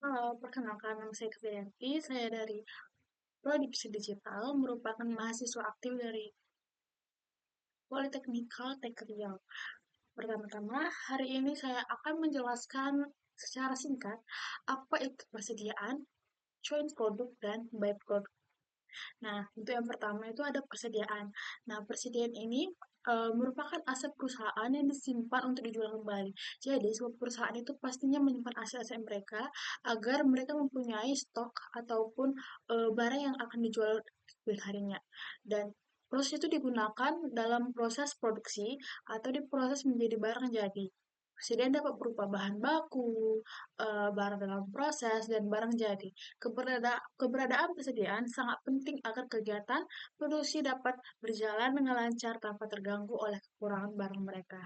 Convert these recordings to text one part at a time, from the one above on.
Halo, perkenalkan nama saya Kevyanti, saya dari Prodi Psi Digital, merupakan mahasiswa aktif dari Politeknikal Tek Riau. Pertama-tama, hari ini saya akan menjelaskan secara singkat apa itu persediaan, joint product, dan by product. Nah, untuk yang pertama itu ada persediaan. Nah, persediaan ini merupakan aset perusahaan yang disimpan untuk dijual kembali. Jadi, sebuah perusahaan itu pastinya menyimpan aset-aset mereka agar mereka mempunyai stok ataupun barang yang akan dijual keesokan harinya. Dan proses itu digunakan dalam proses produksi atau diproses menjadi barang jadi. Persediaan dapat berupa bahan baku, barang dalam proses, dan barang jadi. Keberadaan persediaan sangat penting agar kegiatan produksi dapat berjalan dengan lancar tanpa terganggu oleh kekurangan barang mereka.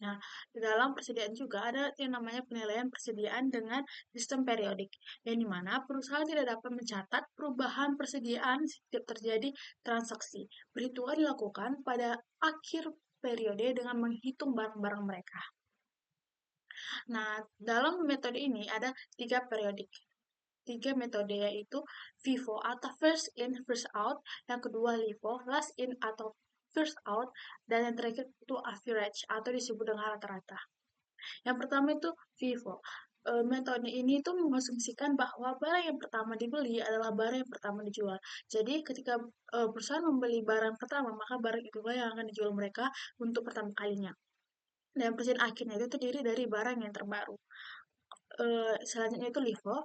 Nah, di dalam persediaan juga ada yang namanya penilaian persediaan dengan sistem periodik, yang dimana perusahaan tidak dapat mencatat perubahan persediaan setiap terjadi transaksi. Perhitungan dilakukan pada akhir periode dengan menghitung barang-barang mereka. Nah, dalam metode ini ada tiga metode yaitu FIFO atau first in first out, yang kedua LIFO last in atau first out, dan yang terakhir itu average atau disebut dengan rata-rata. Yang pertama itu FIFO. Metode ini tuh mengasumsikan bahwa barang yang pertama dibeli adalah barang yang pertama dijual. Jadi ketika perusahaan membeli barang pertama, maka barang itu yang akan dijual mereka untuk pertama kalinya. Dan presiden akhirnya itu terdiri dari barang yang terbaru. Selanjutnya itu LIFO.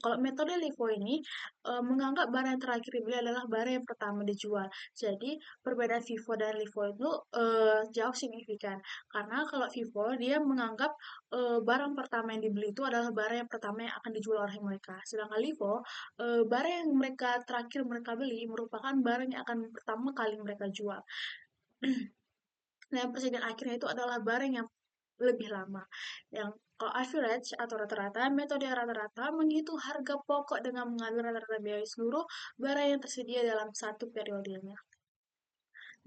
Kalau metode LIFO ini menganggap barang yang terakhir dibeli adalah barang yang pertama dijual. Jadi perbedaan FIFO dan LIFO itu jauh signifikan. Karena kalau FIFO dia menganggap barang pertama yang dibeli itu adalah barang yang pertama yang akan dijual oleh mereka. Sedangkan LIFO, barang yang mereka terakhir mereka beli merupakan barang yang akan pertama kali mereka jual. Nah, presiden akhirnya itu adalah barang yang lebih lama. Yang kalau average atau rata-rata, metode rata-rata menghitung harga pokok dengan mengambil rata-rata biaya seluruh barang yang tersedia dalam satu periodenya.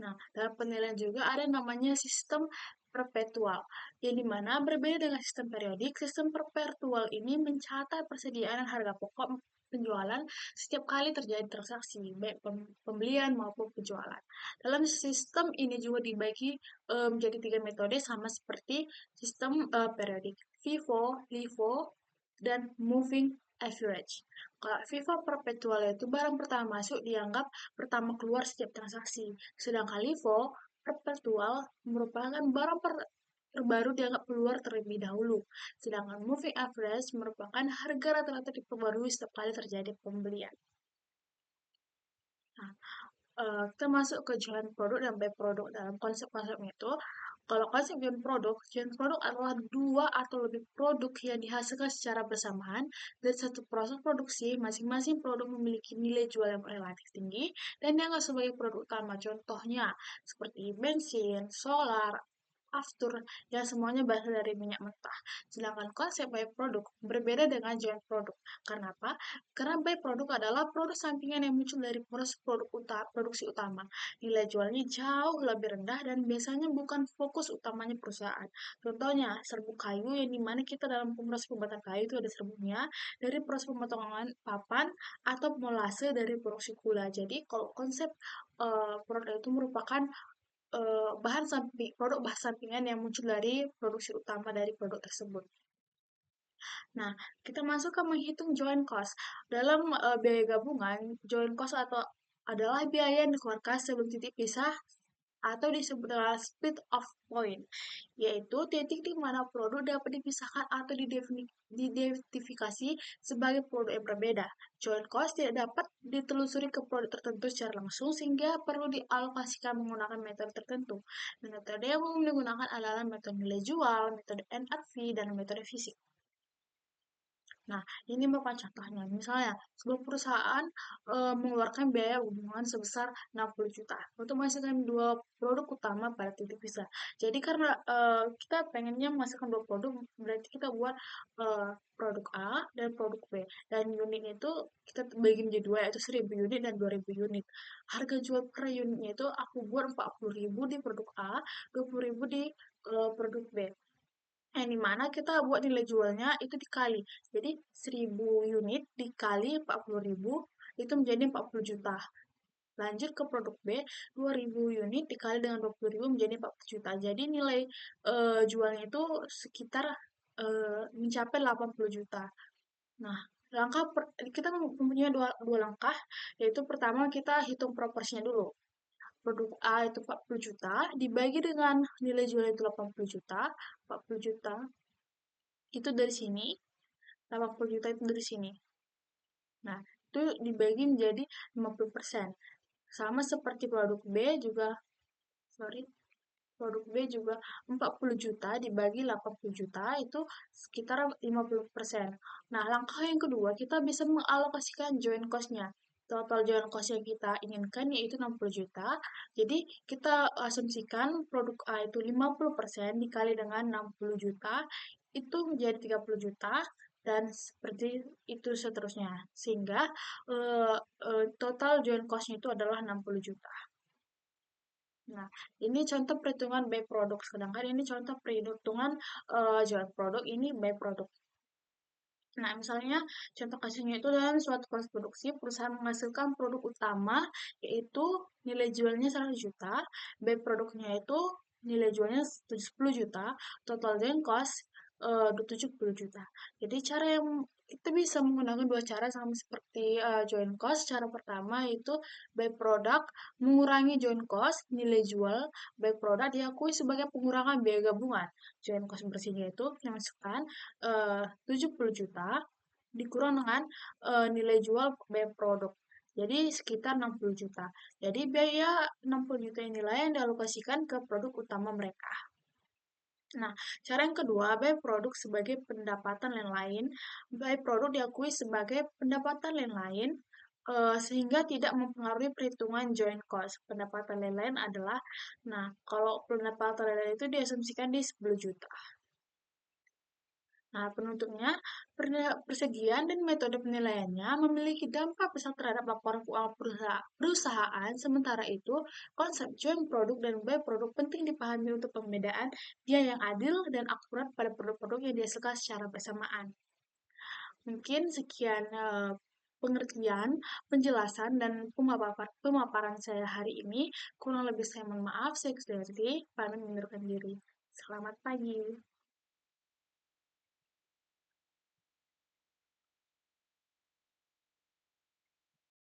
Nah, dalam penilaian juga ada namanya sistem perpetual, yang dimana berbeda dengan sistem periodik, sistem perpetual ini mencatat persediaan dan harga pokok penjualan setiap kali terjadi transaksi, baik pembelian maupun penjualan. Dalam sistem ini juga dibagi menjadi tiga metode sama seperti sistem periodik, FIFO, LIFO, dan moving average. Kalau FIFO perpetual itu barang pertama masuk dianggap pertama keluar setiap transaksi. Sedangkan LIFO perpetual merupakan barang terbaru dianggap keluar terlebih dahulu. Sedangkan moving average merupakan harga rata-rata diperbarui setiap kali terjadi pembelian. Nah, kita masuk ke joint product dan by product. Dalam konsep-konsep itu, kalau konsep joint product adalah dua atau lebih produk yang dihasilkan secara bersamaan dan satu proses produksi. Masing-masing produk memiliki nilai jual yang relatif tinggi dan dianggap sebagai produk utama. Contohnya seperti bensin, solar, aftur, yang semuanya berasal dari minyak mentah. Sedangkan konsep byproduct berbeda dengan joint product. Karena apa? Karena byproduct adalah produk sampingan yang muncul dari proses produksi utama. Nilai jualnya jauh lebih rendah dan biasanya bukan fokus utamanya perusahaan. Contohnya, serbuk kayu yang dimana kita dalam proses pembuatan kayu itu ada serbuknya, dari proses pemotongan papan atau molase dari produksi gula. Jadi kalau konsep produk itu merupakan produk bahan sampingan yang muncul dari produksi utama dari produk tersebut. Nah, kita masuk ke menghitung joint cost. Dalam biaya gabungan, joint cost adalah biaya yang dikeluarkan sebelum titik pisah atau disebut dengan split off point, yaitu titik di mana produk dapat dipisahkan atau diidentifikasi sebagai produk yang berbeda. Joint cost tidak dapat ditelusuri ke produk tertentu secara langsung sehingga perlu dialokasikan menggunakan metode tertentu. Metode yang umum digunakan adalah metode nilai jual, metode NRV, dan metode fisik. Nah, ini merupakan contohnya. Misalnya, sebuah perusahaan mengeluarkan biaya hubungan sebesar 60 juta untuk menghasilkan dua produk utama pada titik pisah. Jadi karena kita pengennya menghasilkan dua produk, berarti kita buat produk A dan produk B. Dan unitnya itu kita bagi menjadi dua, yaitu 1000 unit dan 2000 unit. Harga jual per unitnya itu aku buat 40.000 di produk A, 20.000 di produk B. yang dimana kita buat nilai jualnya itu dikali. Jadi 1000 unit dikali 40.000 itu menjadi 40 juta. Lanjut ke produk B, 2000 unit dikali dengan 20.000 menjadi 40 juta. Jadi nilai jualnya itu sekitar mencapai 80 juta. Nah, kita mempunyai dua langkah, yaitu pertama kita hitung proporsinya dulu. Produk A itu 40 juta, dibagi dengan nilai jual itu 80 juta, 40 juta itu dari sini, 80 juta itu dari sini. Nah, itu dibagi menjadi 50%. Sama seperti produk B juga, sorry, produk B juga 40 juta dibagi 80 juta itu sekitar 50%. Nah, langkah yang kedua, kita bisa mengalokasikan joint cost-nya. Total joint cost yang kita inginkan yaitu 60 juta. Jadi, kita asumsikan produk A itu 50% dikali dengan 60 juta, itu menjadi 30 juta, dan seperti itu seterusnya. Sehingga eh, total joint cost-nya itu adalah 60 juta. Nah, ini contoh perhitungan by product, sedangkan ini contoh perhitungan jual produk, ini by product. Nah, misalnya contoh kasusnya itu dalam suatu proses produksi, perusahaan menghasilkan produk utama, yaitu nilai jualnya 100 juta, by produknya itu nilai jualnya 10 juta, total joint cost 70 juta. Jadi cara yang kita bisa menggunakan dua cara sama seperti joint cost. Cara pertama itu by product mengurangi joint cost, nilai jual by product diakui sebagai pengurangan biaya gabungan. Joint cost bersihnya itu kita masukkan 70 juta dikurang dengan nilai jual by product. Jadi sekitar 60 juta. Jadi biaya 60 juta inilah yang dialokasikan ke produk utama mereka. Nah, cara yang kedua, by produk sebagai pendapatan lain-lain. By produk diakui sebagai pendapatan lain-lain sehingga tidak mempengaruhi perhitungan joint cost. Pendapatan lain-lain adalah, nah, kalau pendapatan lain-lain itu diasumsikan di 10 juta. Nah, penutupnya, persegian dan metode penilaiannya memiliki dampak besar terhadap laporan keuangan perusahaan. Sementara itu, konsep joint produk dan by produk penting dipahami untuk pembedaan biaya yang adil dan akurat pada produk-produk yang dihasilkan secara bersamaan. Mungkin sekian pengertian, penjelasan, dan pemaparan saya hari ini. Kurang lebih saya mohon maaf, saya Kusdayanti, pamit mengundurkan diri. Selamat pagi.